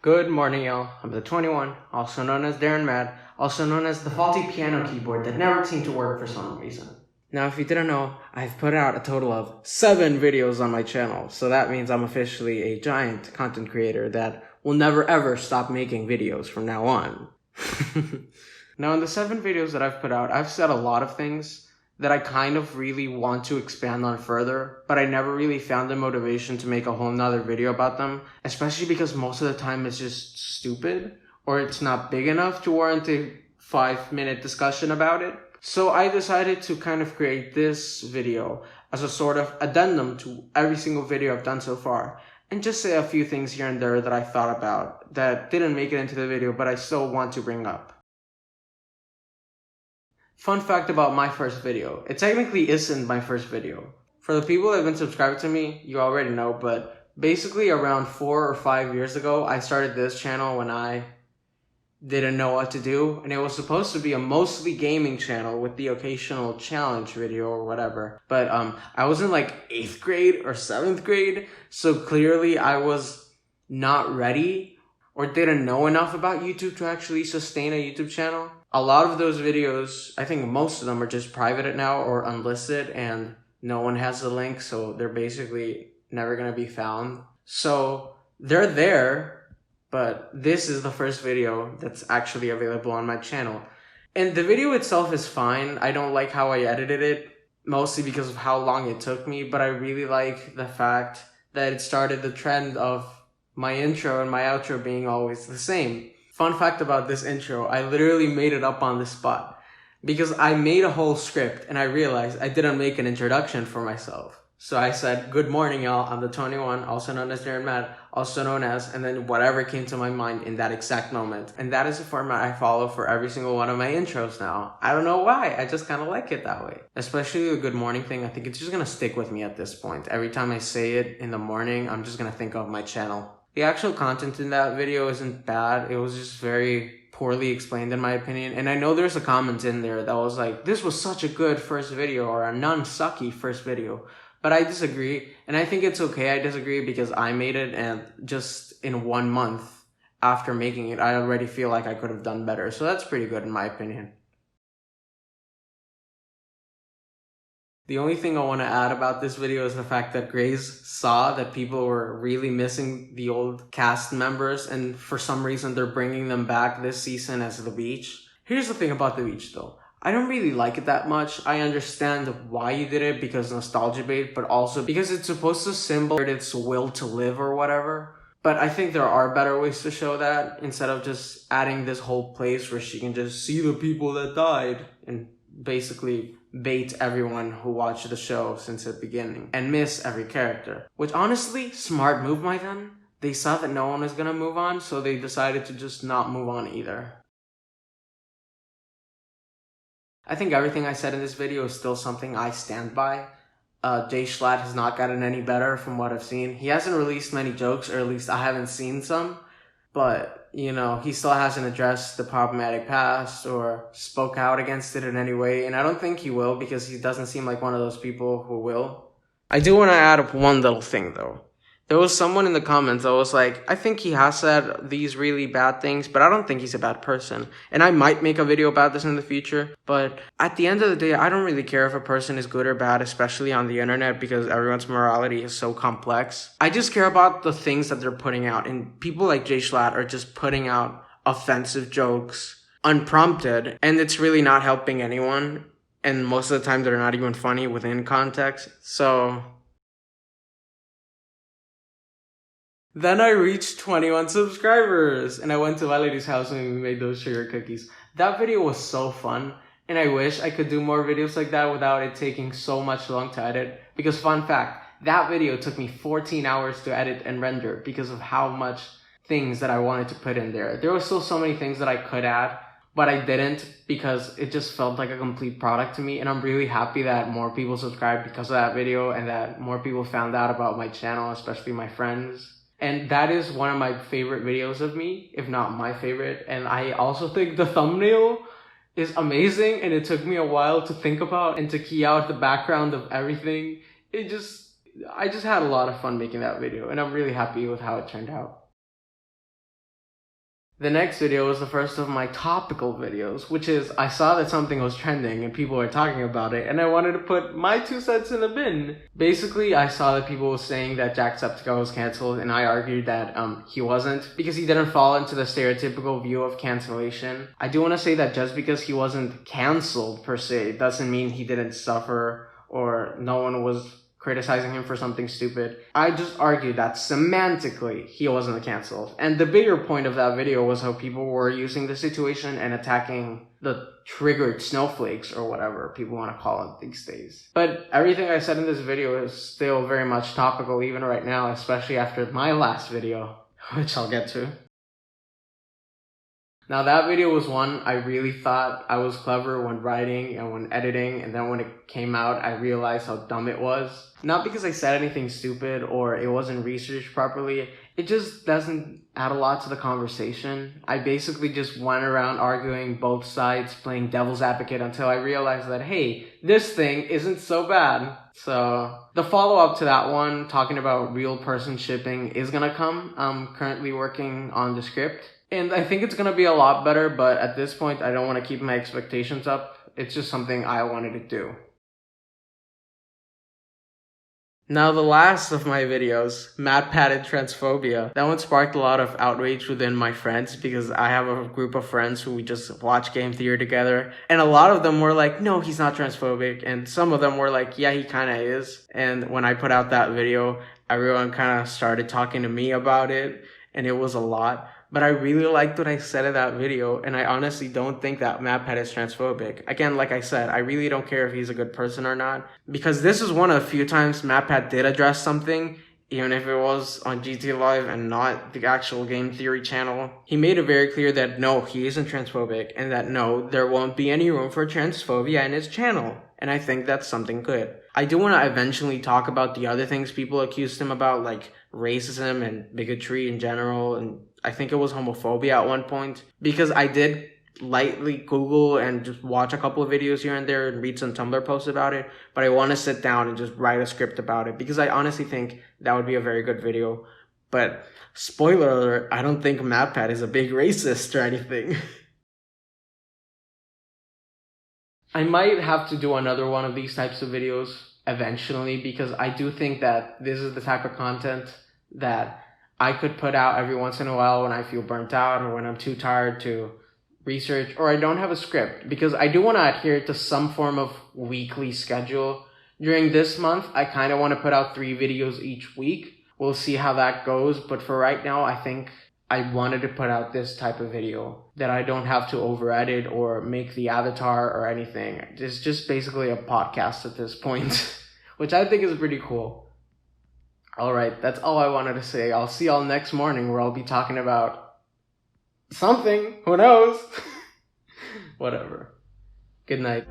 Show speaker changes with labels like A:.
A: Good morning, y'all. I'm the 21, also known as Darren Mad, also known as the faulty piano keyboard that never seemed to work for some reason. Now, if you didn't know, I've put out a total of 7 videos on my channel, so that means I'm officially a giant content creator that will never ever stop making videos from now on. Now, in the 7 videos that I've put out, I've said a lot of things that I kind of really want to expand on further, but I never really found the motivation to make a whole nother video about them, especially because most of the time it's just stupid, or it's not big enough to warrant a 5-minute discussion about it. So I decided to kind of create this video as a sort of addendum to every single video I've done so far, and just say a few things here and there that I thought about that didn't make it into the video, but I still want to bring up. Fun fact about my first video. It technically isn't my first video. For the people that have been subscribed to me, you already know, but basically around 4 or 5 years ago, I started this channel when I didn't know what to do, and it was supposed to be a mostly gaming channel with the occasional challenge video or whatever. But I was in like 8th grade or 7th grade, so clearly I was not ready or didn't know enough about YouTube to actually sustain a YouTube channel. A lot of those videos, I think most of them are just private now or unlisted, and no one has the link, so they're basically never gonna be found. So they're there, but this is the first video that's actually available on my channel. And the video itself is fine. I don't like how I edited it, mostly because of how long it took me, but I really like the fact that it started the trend of my intro and my outro being always the same. Fun fact about this intro, I literally made it up on the spot because I made a whole script and I realized I didn't make an introduction for myself. So I said, good morning, y'all. I'm the 21, also known as Darren Mad, also known as, and then whatever came to my mind in that exact moment. And that is the format I follow for every single one of my intros now. I don't know why. I just kind of like it that way. Especially the good morning thing. I think it's just going to stick with me at this point. Every time I say it in the morning, I'm just going to think of my channel. The actual content in that video isn't bad. It was just very poorly explained in my opinion. And I know there's a comment in there that was like, this was such a good first video or a non-sucky first video. But I disagree. And I think it's okay I disagree because I made it, and just in 1 month after making it, I already feel like I could have done better. So that's pretty good in my opinion. The only thing I want to add about this video is the fact that Grace saw that people were really missing the old cast members, and for some reason they're bringing them back this season as the beach. Here's the thing about the beach though. I don't really like it that much. I understand why you did it because nostalgia bait, but also because it's supposed to symbolize its will to live or whatever. But I think there are better ways to show that instead of just adding this whole place where she can just see the people that died and basically bait everyone who watched the show since the beginning and miss every character. Which honestly, smart move by them. They saw that no one was gonna move on, so they decided to just not move on either. I think everything I said in this video is still something I stand by. Jay Schlatt has not gotten any better from what I've seen. He hasn't released many jokes, or at least I haven't seen some. But, you know, he still hasn't addressed the problematic past or spoke out against it in any way. And I don't think he will because he doesn't seem like one of those people who will. I do want to add up one little thing though. There was someone in the comments that was like, I think he has said these really bad things, but I don't think he's a bad person. And I might make a video about this in the future. But at the end of the day, I don't really care if a person is good or bad, especially on the internet, because everyone's morality is so complex. I just care about the things that they're putting out. And people like Jay Schlatt are just putting out offensive jokes unprompted. And it's really not helping anyone. And most of the time, they're not even funny within context. So then I reached 21 subscribers, and I went to Valerie's house and we made those sugar cookies. That video was so fun, and I wish I could do more videos like that without it taking so much long to edit. Because fun fact, that video took me 14 hours to edit and render because of how much things that I wanted to put in there. There were still so many things that I could add, but I didn't because it just felt like a complete product to me. And I'm really happy that more people subscribed because of that video and that more people found out about my channel, especially my friends. And that is one of my favorite videos of me, if not my favorite. And I also think the thumbnail is amazing, and it took me a while to think about and to key out the background of everything. I just had a lot of fun making that video, and I'm really happy with how it turned out. The next video was the first of my topical videos, which is I saw that something was trending and people were talking about it, and I wanted to put my 2 cents in the bin. Basically, I saw that people were saying that Jacksepticeye was canceled, and I argued that he wasn't, because he didn't fall into the stereotypical view of cancellation. I do want to say that just because he wasn't canceled per se doesn't mean he didn't suffer or no one was criticizing him for something stupid. I just argued that semantically he wasn't canceled. And the bigger point of that video was how people were using the situation and attacking the triggered snowflakes or whatever people want to call it these days. But everything I said in this video is still very much topical even right now, especially after my last video, which I'll get to. Now that video was one I really thought I was clever when writing and when editing, and then when it came out I realized how dumb it was. Not because I said anything stupid or it wasn't researched properly, it just doesn't add a lot to the conversation. I basically just went around arguing both sides, playing devil's advocate until I realized that hey, this thing isn't so bad. So the follow-up to that one, talking about real person shipping, is gonna come. I'm currently working on the script. And I think it's going to be a lot better, but at this point, I don't want to keep my expectations up. It's just something I wanted to do. Now, the last of my videos, MatPat and transphobia. That one sparked a lot of outrage within my friends because I have a group of friends who we just watch game theory together. And a lot of them were like, no, he's not transphobic. And some of them were like, yeah, he kind of is. And when I put out that video, everyone kind of started talking to me about it. And it was a lot. But I really liked what I said in that video, and I honestly don't think that MatPat is transphobic. Again, like I said, I really don't care if he's a good person or not, because this is one of the few times MatPat did address something, even if it was on GTA Live and not the actual Game Theory channel. He made it very clear that no, he isn't transphobic, and that no, there won't be any room for transphobia in his channel. And I think that's something good. I do want to eventually talk about the other things people accused him about, like racism and bigotry in general, and I think it was homophobia at one point, because I did lightly Google and just watch a couple of videos here and there and read some Tumblr posts about it, but I want to sit down and just write a script about it because I honestly think that would be a very good video. But spoiler alert, I don't think MatPat is a big racist or anything. I might have to do another one of these types of videos eventually because I do think that this is the type of content that I could put out every once in a while when I feel burnt out or when I'm too tired to research or I don't have a script, because I do want to adhere to some form of weekly schedule. During this month, I kind of want to put out 3 videos each week. We'll see how that goes, but for right now, I think I wanted to put out this type of video that I don't have to over edit or make the avatar or anything. It's just basically a podcast at this point, which I think is pretty cool. Alright, that's all I wanted to say. I'll see y'all next morning where I'll be talking about something. Who knows? Whatever. Good night.